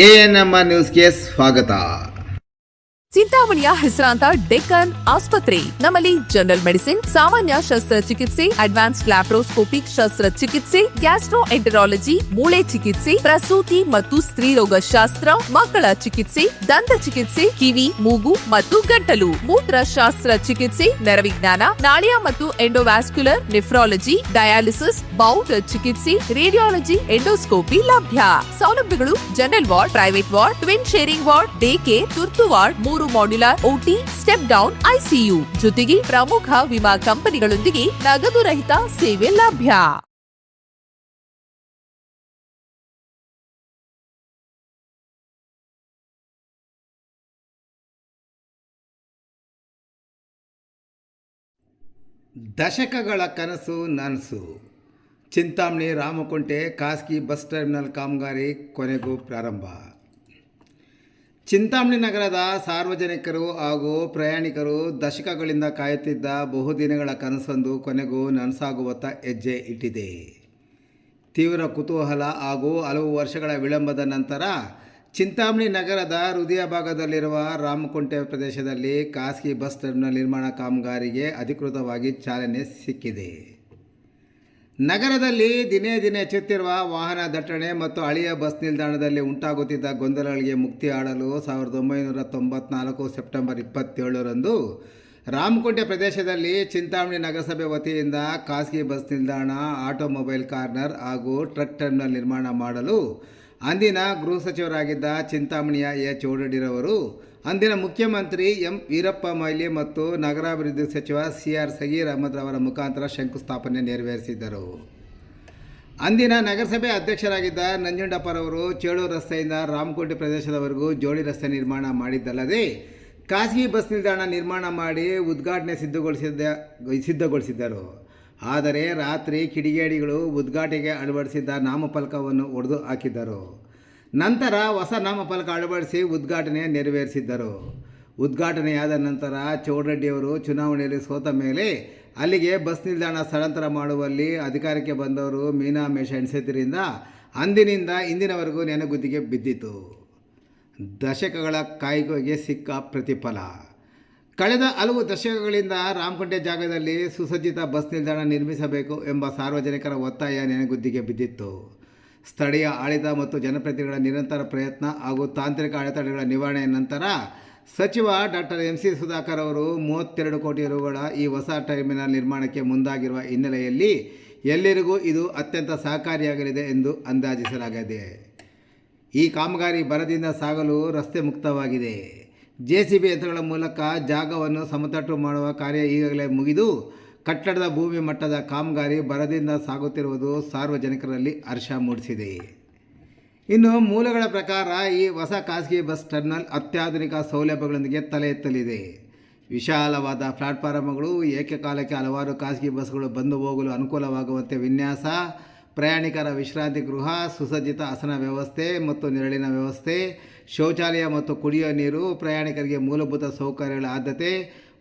ANM ನ್ಯೂಸ್ಗೆ ಸ್ವಾಗತ. ಚಿಂತಾಮಣಿಯ ಹೆಸರಾಂತ ಡೆಕ್ಕನ್ ಆಸ್ಪತ್ರೆ. ನಮ್ಮಲ್ಲಿ ಜನರಲ್ ಮೆಡಿಸಿನ್, ಸಾಮಾನ್ಯ ಶಸ್ತ್ರಚಿಕಿತ್ಸೆ, ಅಡ್ವಾನ್ಸ್ಡ್ ಲ್ಯಾಪ್ರೋಸ್ಕೋಪಿಕ್ ಶಸ್ತ್ರಚಿಕಿತ್ಸೆ, ಗ್ಯಾಸ್ಟ್ರೋಎಂಟರಾಲಜಿ, ಮೂಳೆ ಚಿಕಿತ್ಸೆ, ಪ್ರಸೂತಿ ಮತ್ತು ಸ್ತ್ರೀರೋಗ ಶಾಸ್ತ್ರ, ಮಕ್ಕಳ ಚಿಕಿತ್ಸೆ, ದಂತ ಚಿಕಿತ್ಸೆ, ಕಿವಿ, ಮೂಗು ಮತ್ತು ಗಂಟಲು, ಮೂತ್ರಶಾಸ್ತ್ರ ಚಿಕಿತ್ಸೆ, ನರವಿಜ್ಞಾನ, ನಾಳಿಯ ಮತ್ತು ಎಂಡೋವ್ಯಾಸ್ಕ್ಯುಲರ್, ನೆಫ್ರಾಲಜಿ, ಡಯಾಲಿಸಿಸ್, ಬೌಲ್ ಚಿಕಿತ್ಸೆ, ರೇಡಿಯಾಲಜಿ, ಎಂಡೋಸ್ಕೋಪಿ ಲಭ್ಯ. ಸೌಲಭ್ಯಗಳು: general ward, private ward, twin sharing ward, day care, ತುರ್ತು ward, 3 modular OT, step down ICU, ಜೊತೆಗೆ ಪ್ರಮುಖ ವಿಮಾ ಕಂಪನಿಗಳೊಂದಿಗೆ ನಗದು ರಹಿತ ಸೇವೆ ಲಭ್ಯ. ದಶಕಗಳ ಕನಸು ನನಸು. ಚಿಂತಾಮಣಿ ರಾಮಕುಂಟೆ ಖಾಸಗಿ ಬಸ್ ಟರ್ಮಿನಲ್ ಕಾಮಗಾರಿ ಕೊನೆಗೂ ಪ್ರಾರಂಭ. ಚಿಂತಾಮಣಿ ನಗರದ ಸಾರ್ವಜನಿಕರು ಹಾಗೂ ಪ್ರಯಾಣಿಕರು ದಶಕಗಳಿಂದ ಕಾಯುತ್ತಿದ್ದ ಬಹುದಿನಗಳ ಕನಸೊಂದು ಕೊನೆಗೂ ನನಸಾಗುವತ್ತ ಹೆಜ್ಜೆ ಇಟ್ಟಿದೆ. ತೀವ್ರ ಕುತೂಹಲ ಹಾಗೂ ಹಲವು ವರ್ಷಗಳ ವಿಳಂಬದ ನಂತರ ಚಿಂತಾಮಣಿ ನಗರದ ಹೃದಯ ಭಾಗದಲ್ಲಿರುವ ರಾಮಕುಂಟೆ ಪ್ರದೇಶದಲ್ಲಿ ಖಾಸಗಿ ಬಸ್ ಟರ್ಮಿನಲ್ ನಿರ್ಮಾಣ ಕಾಮಗಾರಿಗೆ ಅಧಿಕೃತವಾಗಿ ಚಾಲನೆ ಸಿಕ್ಕಿದೆ. ನಗರದಲ್ಲಿ ದಿನೇ ದಿನೇ ಹೆಚ್ಚುತ್ತಿರುವ ವಾಹನ ದಟ್ಟಣೆ ಮತ್ತು ಹಳೆಯ ಬಸ್ ನಿಲ್ದಾಣದಲ್ಲಿ ಉಂಟಾಗುತ್ತಿದ್ದ ಗೊಂದಲಗಳಿಗೆ ಮುಕ್ತಿ ಆಡಲು 1994 ಸೆಪ್ಟೆಂಬರ್ 27ರಂದು ರಾಮಕುಂಟೆ ಪ್ರದೇಶದಲ್ಲಿ ಚಿಂತಾಮಣಿ ನಗರಸಭೆ ವತಿಯಿಂದ ಖಾಸಗಿ ಬಸ್ ನಿಲ್ದಾಣ, ಆಟೋಮೊಬೈಲ್ ಕಾರ್ನರ್ ಹಾಗೂ ಟ್ರಕ್ ಟರ್ಮಿನಲ್ ನಿರ್ಮಾಣ ಮಾಡಲು ಅಂದಿನ ಗೃಹ ಸಚಿವರಾಗಿದ್ದ ಚಿಂತಾಮಣಿಯ ಚೌಡಡಿರವರು, ಅಂದಿನ ಮುಖ್ಯಮಂತ್ರಿ ವೀರಪ್ಪ ಮೊಯ್ಲಿ ಮತ್ತು ನಗರಾಭಿವೃದ್ಧಿ ಸಚಿವ CR ಸಗೀರ್ ಅಹಮದ್ ರವರ ಮುಖಾಂತರ ಶಂಕುಸ್ಥಾಪನೆ ನೆರವೇರಿಸಿದ್ದರು. ಅಂದಿನ ನಗರಸಭೆ ಅಧ್ಯಕ್ಷರಾಗಿದ್ದ ನಂಜುಂಡಪ್ಪರವರು ಚೇಳೂರು ರಸ್ತೆಯಿಂದ ರಾಮಕುಂಟೆ ಪ್ರದೇಶದವರೆಗೂ ಜೋಡಿ ರಸ್ತೆ ನಿರ್ಮಾಣ ಮಾಡಿದ್ದಲ್ಲದೆ ಖಾಸಗಿ ಬಸ್ ನಿಲ್ದಾಣ ನಿರ್ಮಾಣ ಮಾಡಿ ಉದ್ಘಾಟನೆ ಸಿದ್ಧಗೊಳಿಸಿದ್ದರು. ಆದರೆ ರಾತ್ರಿ ಕಿಡಿಗೇಡಿಗಳು ಉದ್ಘಾಟನೆಗೆ ಅಳವಡಿಸಿದ್ದ ನಾಮಫಲಕವನ್ನು ಒಡೆದು ಹಾಕಿದ್ದರು. ನಂತರ ಹೊಸ ನಾಮಫಲಕ ಅಳವಡಿಸಿ ಉದ್ಘಾಟನೆ ನೆರವೇರಿಸಿದ್ದರು. ಉದ್ಘಾಟನೆಯಾದ ನಂತರ ಚೌಡರೆಡ್ಡಿಯವರು ಚುನಾವಣೆಯಲ್ಲಿ ಸೋತ ಮೇಲೆ ಅಲ್ಲಿಗೆ ಬಸ್ ನಿಲ್ದಾಣ ಸ್ಥಳಾಂತರ ಮಾಡುವಲ್ಲಿ ಅಧಿಕಾರಕ್ಕೆ ಬಂದವರು ಮೀನಾಮೇಷ ಎಣಿಸಿದ್ದರಿಂದ ಅಂದಿನಿಂದ ಇಂದಿನವರೆಗೂ ನೆನಗುದ್ದಿಗೆ ಬಿದ್ದಿತು. ದಶಕಗಳ ಕಾಯ್ಕೆಗೆ ಸಿಕ್ಕ ಪ್ರತಿಫಲ. ಕಳೆದ ಹಲವು ದಶಕಗಳಿಂದ ರಾಮಕುಂಟೆ ಜಾಗದಲ್ಲಿ ಸುಸಜ್ಜಿತ ಬಸ್ ನಿಲ್ದಾಣ ನಿರ್ಮಿಸಬೇಕು ಎಂಬ ಸಾರ್ವಜನಿಕರ ಒತ್ತಾಯ ನೆನಗುದ್ದಿಗೆ ಬಿದ್ದಿತ್ತು. ಸ್ಥಳೀಯ ಆಡಳಿತ ಮತ್ತು ಜನಪ್ರತಿನಿಧಿಗಳ ನಿರಂತರ ಪ್ರಯತ್ನ ಹಾಗೂ ತಾಂತ್ರಿಕ ಅಡೆತಡೆಗಳ ನಿವಾರಣೆಯ ನಂತರ ಸಚಿವ ಡಾಕ್ಟರ್ MC ಸುಧಾಕರ್ ಅವರು 32 ಕೋಟಿ ರುಗಳ ಈ ಹೊಸ ಟರ್ಮಿನಲ್ ನಿರ್ಮಾಣಕ್ಕೆ ಮುಂದಾಗಿರುವ ಹಿನ್ನೆಲೆಯಲ್ಲಿ ಎಲ್ಲರಿಗೂ ಇದು ಅತ್ಯಂತ ಸಹಕಾರಿಯಾಗಲಿದೆ ಎಂದು ಅಂದಾಜಿಸಲಾಗಿದೆ. ಈ ಕಾಮಗಾರಿ ಬರದಿಂದ ಸಾಗಲು ರಸ್ತೆ ಮುಕ್ತವಾಗಿದೆ. JCB ಯಂತ್ರಗಳ ಮೂಲಕ ಜಾಗವನ್ನು ಸಮತಟ್ಟು ಮಾಡುವ ಕಾರ್ಯ ಈಗಾಗಲೇ ಮುಗಿದು ಕಟ್ಟಡದ ಭೂಮಿ ಮಟ್ಟದ ಕಾಮಗಾರಿ ಬರದಿಂದ ಸಾಗುತ್ತಿರುವುದು ಸಾರ್ವಜನಿಕರಲ್ಲಿ ಹರ್ಷ ಮೂಡಿಸಿದೆ. ಇನ್ನು ಮೂಲಗಳ ಪ್ರಕಾರ ಈ ಹೊಸ ಖಾಸಗಿ ಬಸ್ ಟರ್ಮಿನಲ್ ಅತ್ಯಾಧುನಿಕ ಸೌಲಭ್ಯಗಳೊಂದಿಗೆ ತಲೆ ಎತ್ತಲಿದೆ. ವಿಶಾಲವಾದ ಪ್ಲಾಟ್ಫಾರ್ಮ್ಗಳು, ಏಕಕಾಲಕ್ಕೆ ಹಲವಾರು ಖಾಸಗಿ ಬಸ್ಗಳು ಬಂದು ಹೋಗಲು ಅನುಕೂಲವಾಗುವಂತೆ ವಿನ್ಯಾಸ, ಪ್ರಯಾಣಿಕರ ವಿಶ್ರಾಂತಿ ಗೃಹ, ಸುಸಜ್ಜಿತ ಆಸನ ವ್ಯವಸ್ಥೆ ಮತ್ತು ನೆರಳಿನ ವ್ಯವಸ್ಥೆ, ಶೌಚಾಲಯ ಮತ್ತು ಕುಡಿಯುವ ನೀರು, ಪ್ರಯಾಣಿಕರಿಗೆ ಮೂಲಭೂತ ಸೌಕರ್ಯಗಳ ಆದ್ಯತೆ,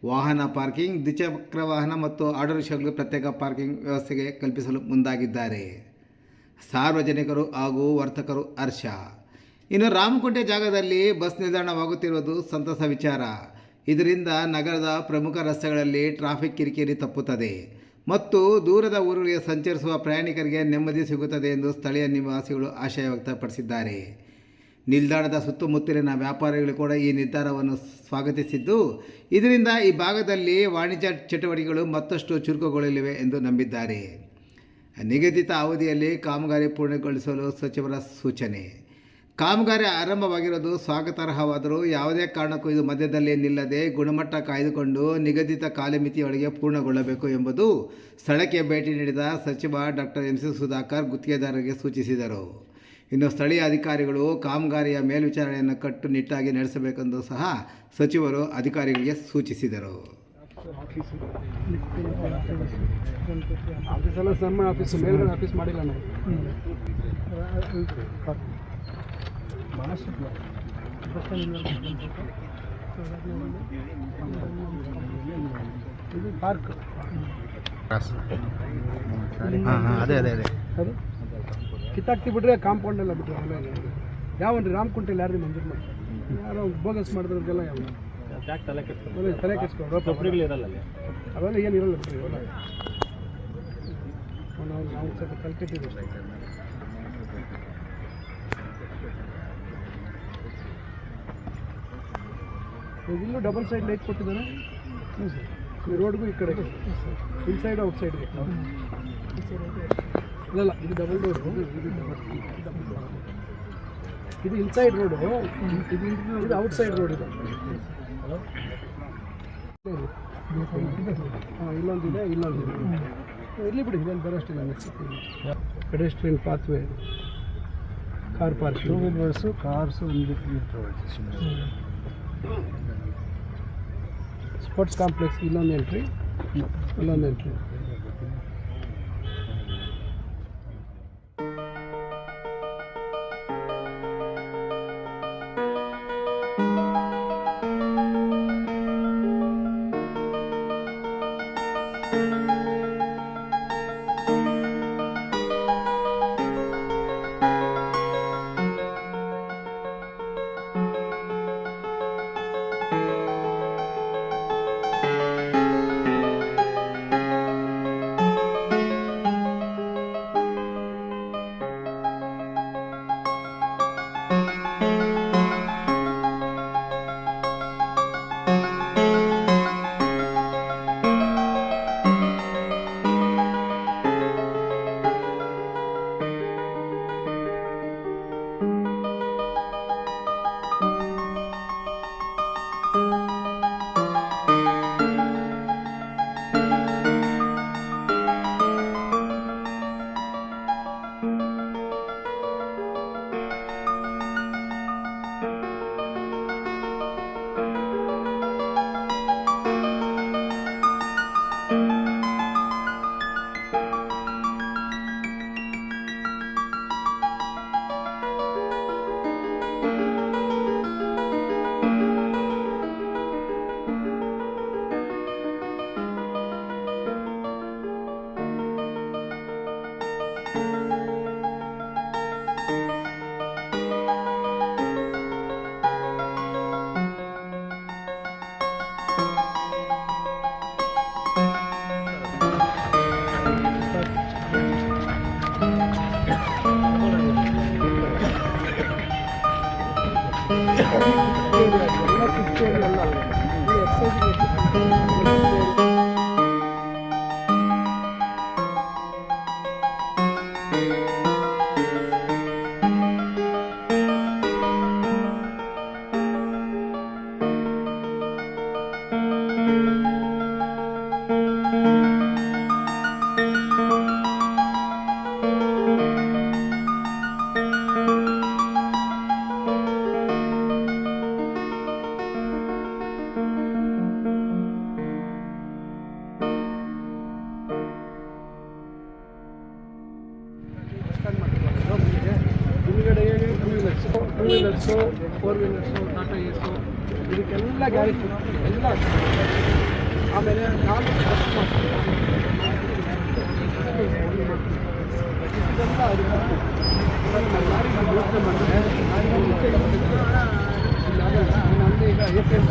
ವಾಹನ ಪಾರ್ಕಿಂಗ್, ದ್ವಿಚಕ್ರ ವಾಹನ ಮತ್ತು ಆಟೋ ರಿಕ್ಷಾಗಳಿಗೆ ಪ್ರತ್ಯೇಕ ಪಾರ್ಕಿಂಗ್ ವ್ಯವಸ್ಥೆಗೆ ಕಲ್ಪಿಸಲು ಮುಂದಾಗಿದ್ದಾರೆ. ಸಾರ್ವಜನಿಕರು ಹಾಗೂ ವರ್ತಕರು ಹರ್ಷ. ಇನ್ನು ರಾಮಕುಂಟೆ ಜಾಗದಲ್ಲಿ ಬಸ್ ನಿಲ್ದಾಣವಾಗುತ್ತಿರುವುದು ಸಂತಸ ವಿಚಾರ. ಇದರಿಂದ ನಗರದ ಪ್ರಮುಖ ರಸ್ತೆಗಳಲ್ಲಿ ಟ್ರಾಫಿಕ್ ಕಿರಿಕಿರಿ ತಪ್ಪುತ್ತದೆ ಮತ್ತು ದೂರದ ಊರುಗಳಿಗೆ ಸಂಚರಿಸುವ ಪ್ರಯಾಣಿಕರಿಗೆ ನೆಮ್ಮದಿ ಸಿಗುತ್ತದೆ ಎಂದು ಸ್ಥಳೀಯ ನಿವಾಸಿಗಳು ಆಶಯ ವ್ಯಕ್ತಪಡಿಸಿದ್ದಾರೆ. ನಿಲ್ದಾಣದ ಸುತ್ತಮುತ್ತಲಿನ ವ್ಯಾಪಾರಿಗಳು ಕೂಡ ಈ ನಿರ್ಧಾರವನ್ನು ಸ್ವಾಗತಿಸಿದ್ದು, ಇದರಿಂದ ಈ ಭಾಗದಲ್ಲಿ ವಾಣಿಜ್ಯ ಚಟುವಟಿಕೆಗಳು ಮತ್ತಷ್ಟು ಚುರುಕುಗೊಳ್ಳಲಿವೆ ಎಂದು ನಂಬಿದ್ದಾರೆ. ನಿಗದಿತ ಅವಧಿಯಲ್ಲಿ ಕಾಮಗಾರಿ ಪೂರ್ಣಗೊಳಿಸಲು ಸಚಿವರ ಸೂಚನೆ. ಕಾಮಗಾರಿ ಆರಂಭವಾಗಿರೋದು ಸ್ವಾಗತಾರ್ಹವಾದರೂ ಯಾವುದೇ ಕಾರಣಕ್ಕೂ ಇದು ಮಧ್ಯದಲ್ಲಿ ನಿಲ್ಲದೆ ಗುಣಮಟ್ಟ ಕಾಯ್ದುಕೊಂಡು ನಿಗದಿತ ಕಾಲಮಿತಿಯೊಳಗೆ ಪೂರ್ಣಗೊಳ್ಳಬೇಕು ಎಂಬುದು ಸ್ಥಳಕ್ಕೆ ಭೇಟಿ ನೀಡಿದ ಸಚಿವ ಡಾಕ್ಟರ್ MC ಸುಧಾಕರ್ ಗುತ್ತಿಗೆದಾರರಿಗೆ ಸೂಚಿಸಿದರು. ಇನ್ನು ಸ್ಥಳೀಯ ಅಧಿಕಾರಿಗಳು ಕಾಮಗಾರಿಯ ಮೇಲ್ವಿಚಾರಣೆಯನ್ನು ಕಟ್ಟುನಿಟ್ಟಾಗಿ ನಡೆಸಬೇಕೆಂದು ಸಹ ಸಚಿವರು ಅಧಿಕಾರಿಗಳಿಗೆ ಸೂಚಿಸಿದರು. ಅದೇ ಕಿತ್ತಾಕ್ತಿ ಬಿಟ್ರೆ ಕಾಂಪೌಂಡ್ ಎಲ್ಲ ಬಿಟ್ಟರೆ ಯಾವನ್ರಿ ರಾಮಕುಂಟೆಲ್ಲಿ ಯಾರು ಮಂಜೂರು ಮಾಡಿ ಯಾರೋ ಬೋಗಸ್ ಮಾಡಿದ್ರಿಗೆಲ್ಲ ಯಾವ ತಲೆ ಕೆಸ್ಕೊಂಡು ಅವೆಲ್ಲ ಏನಿರಲ್ಲ ಬಿಡ್ರಿ ಇವೆಲ್ಲ ನಾವು ಸ್ವಲ್ಪ ಕಲ್ಕೆಟ್ಟಿದ್ದೀವಿ. ಇಲ್ಲೂ ಡಬಲ್ ಸೈಡ್ ಲೈಟ್ ಕೊಟ್ಟಿದ್ದಾನೆ. ಹ್ಞೂ ಸರ್, ಈ ರೋಡ್ಗೂ ಈ ಕಡೆಗೆ ಇನ್ಸೈಡ್ ಔಟ್ ಸೈಡ್ಗೆ ಇಲ್ಲ ಇದು ಡಬಲ್ ಡೋರು, ಇದು ಇನ್ಸೈಡ್ ರೋಡು, ಇದು ಔಟ್ ಸೈಡ್ ರೋಡ್. ಇದು ಹಾಂ ಇಲ್ಲೊಂದಿದೆ ಇಲ್ಲೊಂದಿದೆ, ಇರಲಿ ಬಿಡಿ, ಇದೇನು ಬರೋಷ್ಟಿಲ್ಲ. Pedestrian pathway, car parking, 2 wheelers cars ಒಂದು ಸ್ಪೋರ್ಟ್ಸ್ ಕಾಂಪ್ಲೆಕ್ಸ್ ಇಲ್ಲೊಂದು ಎಂಟ್ರಿ, ಇಲ್ಲೊಂದು entry. Two wheelers 4 wheelers Tata Ace ಇದಕ್ಕೆಲ್ಲ ಗ್ಯಾರೇಜ್ ಎಲ್ಲ. ಆಮೇಲೆ ನಾನು ಬಸ್ ಮಾಡ್ತೀನಿ ಇದೆಲ್ಲ ಲಾರಿ ಯೋಚನೆ ಮಾಡಿದ್ರೆ ಈಗ APM